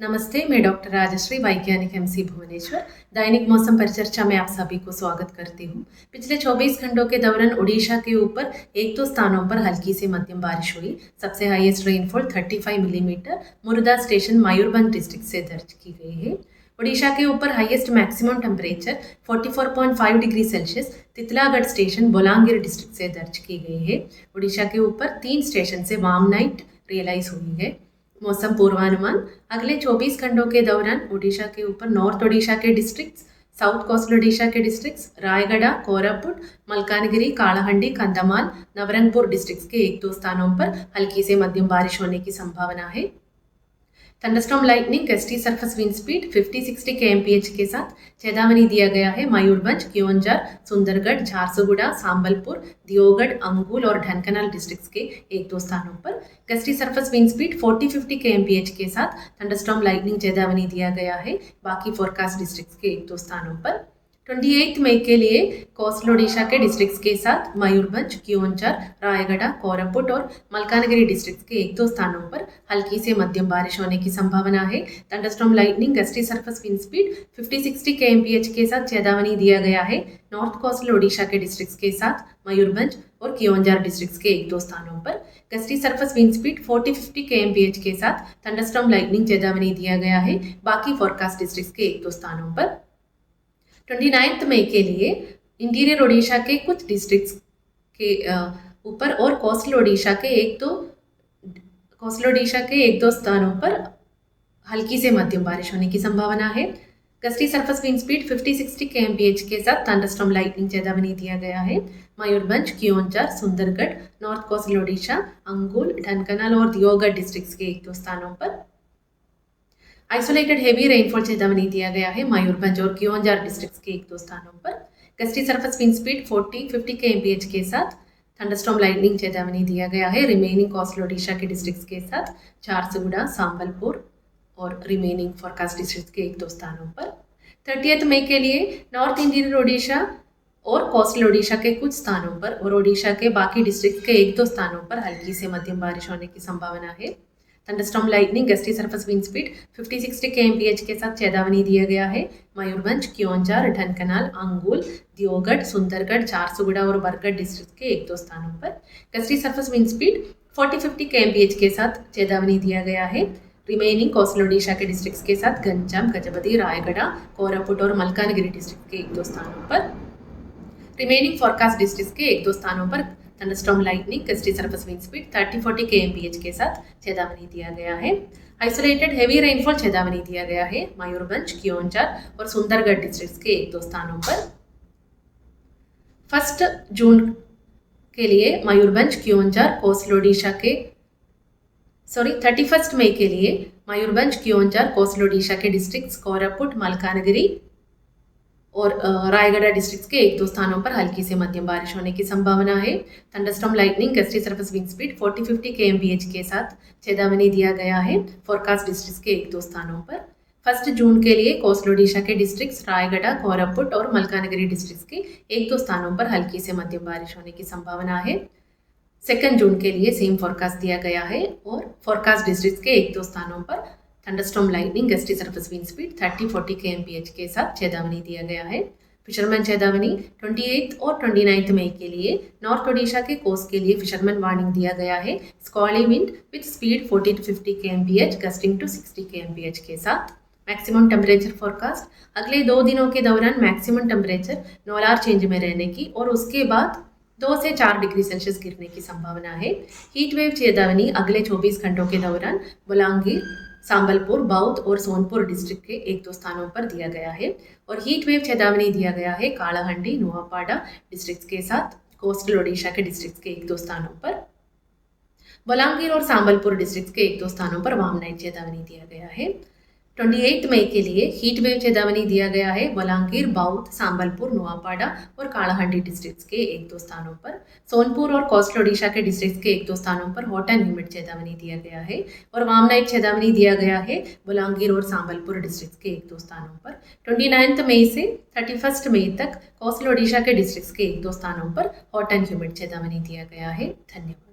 नमस्ते, मैं डॉक्टर राजश्री, वैज्ञानिक एमसी भुवनेश्वर। दैनिक मौसम परिचर्चा में आप सभी को स्वागत करती हूँ। पिछले 24 घंटों के दौरान ओडिशा के ऊपर एक दो स्थानों पर हल्की से मध्यम बारिश हुई। सबसे हाईएस्ट रेनफॉल 35 मिलीमीटर मुर्दा स्टेशन मयूरभंज डिस्ट्रिक्ट से दर्ज की गई है। ओडिशा के ऊपर highest maximum temperature 44.5 degree Celsius Titlagarh station Bolangir district से दर्ज की गई है। ओडिशा के ऊपर 3 स्टेशन से वार्म नाइट रियलाइज हुई है। मौसम पूर्वानुमान अगले 24 घंटों के दौरान ओडिशा के ऊपर नॉर्थ ओडिशा के डिस्ट्रिक्ट्स, साउथ कोस्टल ओडिशा के डिस्ट्रिक्ट्स, रायगढ़, कोरापुट, मलकानगिरी, कालाहंडी, कंधमाल, नवरंगपुर डिस्ट्रिक्ट्स के एक दो स्थानों पर हल्की से मध्यम बारिश होने की संभावना है। Thunderstorm lightning gusty surface wind speed 50-60 kmph के साथ चेतावनी दिया गया है। मयूरभंज, क्योंझार, सुंदरगढ़, झारसुगुड़ा, सांबलपुर, दियोगढ़, अंगुल और ढेंकनाल डिस्ट्रिक्ट्स के एक दो स्थानों पर gusty surface wind speed 40-50 kmph के साथ थंडरस्टॉर्म लाइटनिंग चेतावनी दिया गया है। बाकी फोरकास्ट डिस्ट्रिक्ट्स के एक दो स्थानों पर 28 मई के लिए कोस्टल ओडिशा के डिस्ट्रिक्ट्स के साथ मयूरभंज, क्योंझार, रायगढ़, कोरापुट और मलकानगिरी डिस्ट्रिक्ट्स के एक दो स्थानों पर हल्की से मध्यम बारिश होने की संभावना है। Thunderstorm lightning gusty surface wind speed 50-60 kmph के साथ चेतावनी दिया गया है। नॉर्थ कोस्टल ओडिशा के डिस्ट्रिक्ट्स के साथ मयूरभंज और क्योंझार डिस्ट्रिक्ट्स के एक दो स्थानों पर gusty surface wind speed 40-50 kmph के साथ थंडरस्टॉर्म लाइटनिंग चेतावनी दिया गया है। बाकी फोरकास्ट डिस्ट्रिक्ट्स के एक दो स्थानों पर 29 मई के लिए इंटीरियर ओडिशा के कुछ डिस्ट्रिक्ट्स के ऊपर और कोस्टल ओडिशा के एक दो स्थानों पर हल्की से मध्यम बारिश होने की संभावना है। Gusty surface wind speed 50-60 kmph के साथ थंडरस्टॉर्म लाइटनिंग चेतावनी दिया गया है। मयूरभंज, क्योंझार, सुंदरगढ़, नॉर्थ कोस्टल ओडिशा, अंगुल, ढेंकनाल और दियोगढ़ डिस्ट्रिक्ट्स के एक दो स्थानों पर आइसोलेटेड हेवी रेनफॉल चेतावनी दिया गया है। मयूरभंज और क्योंझार डिस्ट्रिक्ट्स के एक दो स्थानों पर gusty surface wind speed 40-50 kmph के साथ थंडरस्टॉर्म लाइटनिंग चेतावनी दिया गया है। रिमेनिंग कोस्टल ओडिशा के डिस्ट्रिक्ट्स के साथ झारसुगुड़ा, सांबलपुर और रिमेनिंग फोरकास्ट डिस्ट्रिक्ट्स के एक दो स्थानों पर 30 मई के लिए नॉर्थ इंटीरियर ओडिशा और कोस्टल ओडिशा के कुछ स्थानों पर और ओडिशा के बाकी डिस्ट्रिक्ट के एक दो स्थानों पर हल्की से मध्यम बारिश होने की संभावना है। Thunderstorm lightning gusty surface wind speed 50-60 kmph के साथ चेतावनी दिया गया है। मयूरभंज, क्योंझार, ढेंकनाल, अंगुल, दियोगढ़, सुंदरगढ़, झारसुगुड़ा और बरगढ़ डिस्ट्रिक्ट के एक दो स्थानों पर gusty surface wind speed 40-50 kmph के साथ चेतावनी दिया गया है। रिमेनिंग कोस्टल ओडिशा के डिस्ट्रिक्ट्स के साथ गंजाम, गजपति, रायगढ़, कोरापुट और मलकानगिरी डिस्ट्रिक्ट के एक दो स्थानों पर रिमेनिंग फोरकास्ट डिस्ट्रिक्ट्स के एक दो स्थानों पर thunderstorm lightning gusty surface wind speed 30-40 kmph के साथ चेतावनी दिया गया है। आइसोलेटेड हेवी रेनफॉल चेतावनी दिया गया है। मयूरभंज, क्योंझार और सुंदरगढ़ डिस्ट्रिक्ट्स के एक दो स्थानों पर 1 जून के लिए मयूरभंज, क्योंझार, कोस्टल ओडिशा के 31 मई के लिए मयूरभंज, क्योंझार, कोस्टल ओडिशा के डिस्ट्रिक्ट्स, कोरापुट, मलकानगिरी और रायगढ़ डिस्ट्रिक्ट्स के एक दो स्थानों पर हल्की से मध्यम बारिश होने की संभावना है। Thunderstorm lightning gusty surface wind speed 40-50 kmph के साथ चेतावनी दिया गया है। फोरकास्ट डिस्ट्रिक्ट्स के एक दो स्थानों पर 1 जून के लिए कोस्टल ओडिशा के डिस्ट्रिक्ट्स, रायगढ़, कोरापुट और मलकानगिरी डिस्ट्रिक्ट्स के एक दो स्थानों पर हल्की से मध्यम बारिश होने की संभावना है। 2 जून के लिए सेम फोरकास्ट दिया गया है और फोरकास्ट डिस्ट्रिक्ट्स के एक दो स्थानों पर thunderstorm lightning gusty surface wind speed 30-40 kmph के साथ चेतावनी दिया गया है। फिशरमैन चेतावनी 28 और 29 मई के लिए नॉर्थ ओडिशा के कोस्ट के लिए फिशरमैन वार्निंग दिया गया है। Squally wind with speed 40-50 kmph gusting to 60 kmph के साथ। मैक्सिमम टेम्परेचर फोरकास्ट अगले 2 दिनों के दौरान मैक्सिमम टेम्परेचर नोलार चेंज में रहने की और उसके बाद 2 से 4 डिग्री सेल्सियस गिरने की संभावना है। हीट वेव चेतावनी अगले 24 घंटों के दौरान बोलांगीर, सांबलपुर, बौद्ध और सोनपुर डिस्ट्रिक्ट के एक दो स्थानों पर दिया गया है और हीट वेव चेतावनी दिया गया है कालाहंडी, नुआपाड़ा डिस्ट्रिक्ट्स के साथ कोस्टल ओडिशा के डिस्ट्रिक्ट्स के एक दो स्थानों पर बोलांगीर और सांबलपुर डिस्ट्रिक्ट्स के एक दो स्थानों पर वार्म नाइट चेतावनी दिया गया है। 28 मई के लिए हीट वेव चेतावनी दिया गया है बोलांगीर, बौद्ध, सांबलपुर, नुआपाड़ा और कालाहंडी डिस्ट्रिक्ट्स के एक दो स्थानों पर। सोनपुर और कोस्टल ओडिशा के डिस्ट्रिक्ट्स के एक दो स्थानों पर हॉट एंड ह्यूमिड चेतावनी दिया गया है और वार्म नाइट चेतावनी दिया गया है बोलांगीर और सांबलपुर डिस्ट्रिक्ट्स के एक दो स्थानों पर। 29 मई से 31 मई तक कोस्टल ओडिशा के डिस्ट्रिक्ट्स के एक दो स्थानों पर हॉट एंड ह्यूमिड चेतावनी दिया गया है। धन्यवाद।